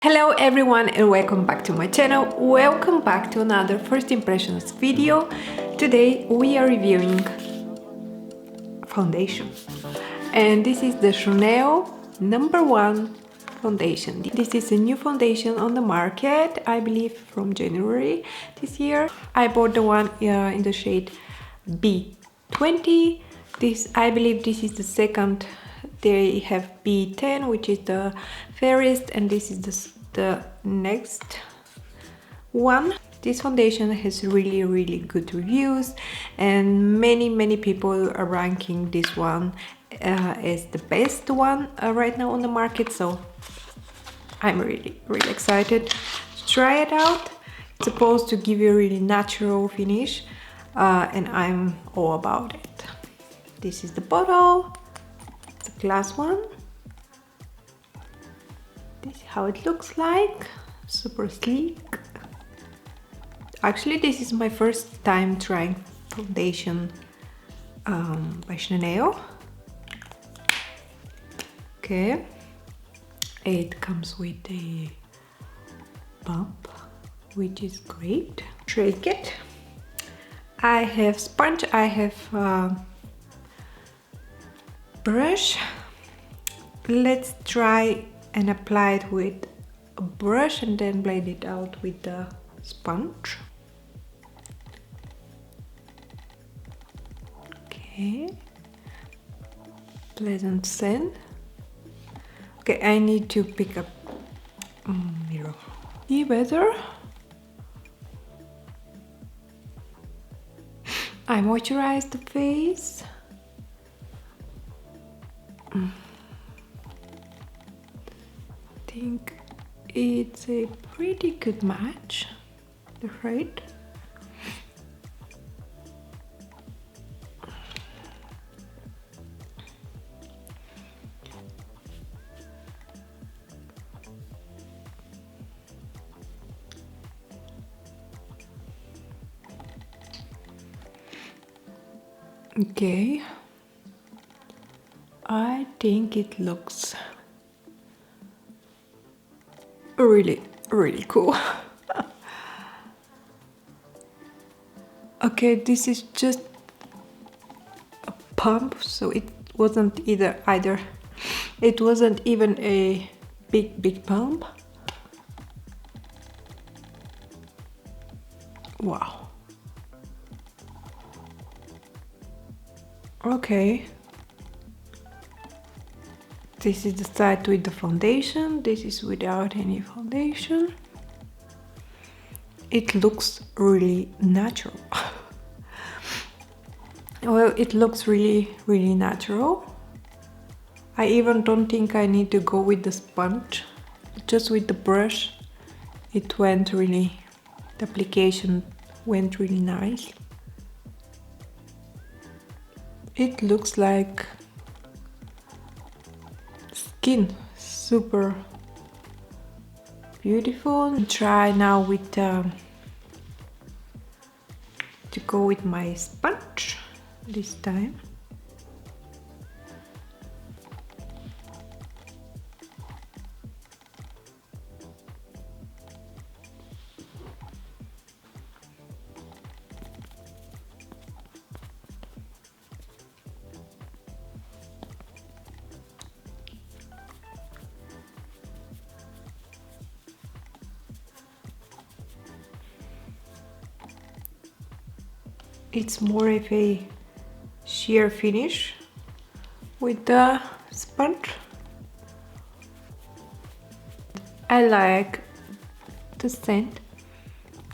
Hello everyone and welcome back to my channel. Welcome back to another first impressions video. Today we are reviewing foundation and this is the Chanel #1 foundation. This is a new foundation on the market, I believe from January this year. I bought the one in the shade B20. I believe this is the second. They have B10, which is the fairest, and this is the next one. This foundation has really good reviews, and many people are ranking this one as the best one right now on the market. So I'm really excited to try it out. It's supposed to give you a really natural finish, and I'm all about it. This is the bottle. It's a glass one. This is how it looks like. Super sleek. Actually, this is my first time trying foundation by Chanel. Okay. It comes with a pump, which is great. Shake it. I have sponge. I have brush. Let's try and apply it with a brush and then blend it out with the sponge. Okay, pleasant scent. Okay, I need to pick up mirror. See better? I moisturize the face. I think it's a pretty good match, right? Okay, I think it looks really cool. Okay, this is just a pump, so it wasn't either. It wasn't even a big pump. Wow. Okay. This is the side with the foundation. This is without any foundation. It looks really natural. Well, it looks really natural. I even don't think I need to go with the sponge. Just with the brush, it went really, the application went really nice. It looks like skin, super beautiful. Try now with to go with my sponge this time. It's more of a sheer finish with the sponge. I like the scent.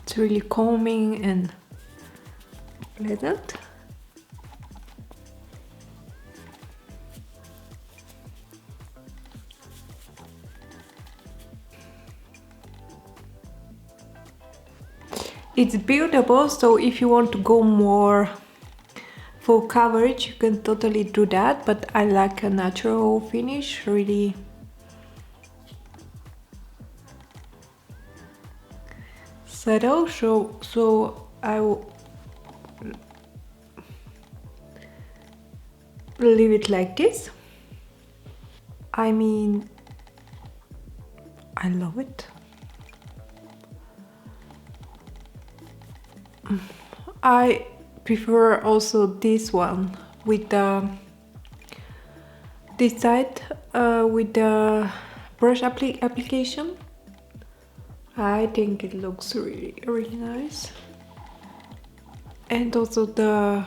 It's really calming and pleasant. It's buildable, so if you want to go more full coverage, you can totally do that, but I like a natural finish, really subtle, so I will leave it like this. I mean, I I love it. I prefer also this one with the this side with the brush application. I think it looks really nice, and also the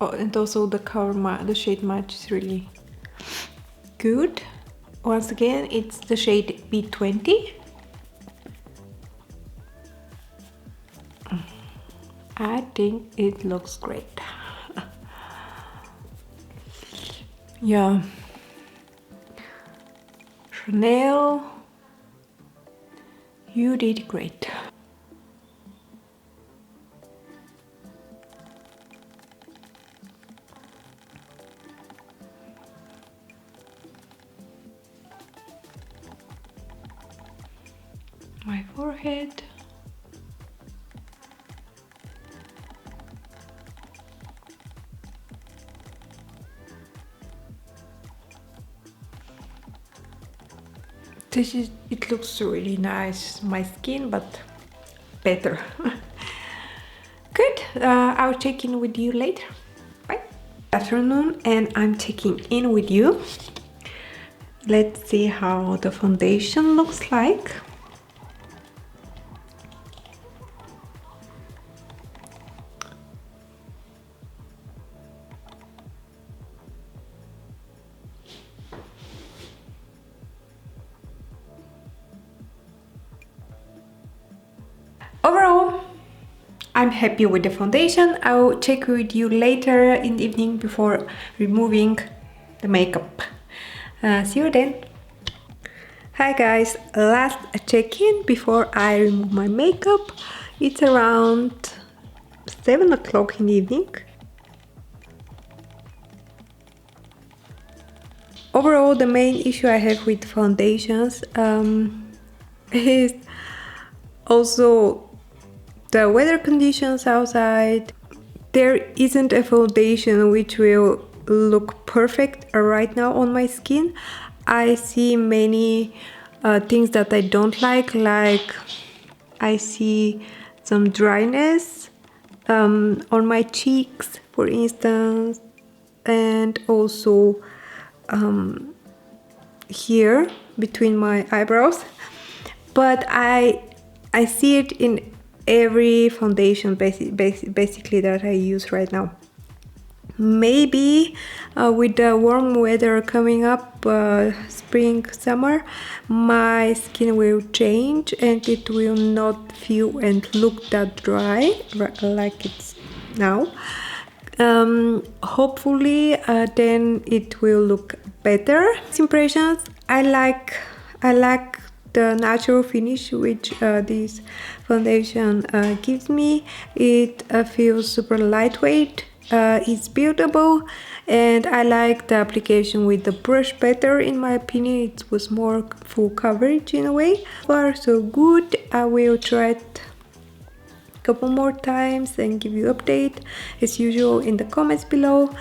the shade match is really good. Once again, it's the shade B20. I think it looks great. Yeah, Chanel, you did great. My forehead. It looks really nice, my skin, but better. Good, I'll check in with you later. Bye. Good afternoon, and I'm checking in with you. Let's see how the foundation looks like. Overall, I'm happy with the foundation. I'll check with you later in the evening before removing the makeup. See you then. Hi guys, last check-in before I remove my makeup. It's around 7 o'clock in the evening. Overall, the main issue I have with foundations is also the weather conditions outside. There isn't a foundation which will look perfect right now on my skin. I see many things that I don't like I see some dryness on my cheeks, for instance, and also here between my eyebrows. But I see it in every foundation basically that I use right now. Maybe with the warm weather coming up, spring, summer, my skin will change and it will not feel and look that dry like it's now. Hopefully then it will look better. Impressions, I like the natural finish which this foundation gives me. It feels super lightweight, it's buildable, and I like the application with the brush better. In my opinion, it was more full coverage in a way. Far so good. I will try it a couple more times and give you update as usual in the comments below.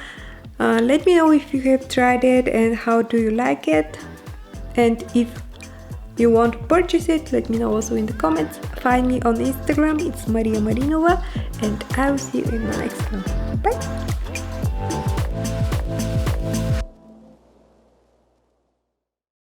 Let me know if you have tried it and how do you like it, and if you want to purchase it, let me know also in the comments. Find me on Instagram, it's Mariya Marinova, and I will see you in the next one. Bye!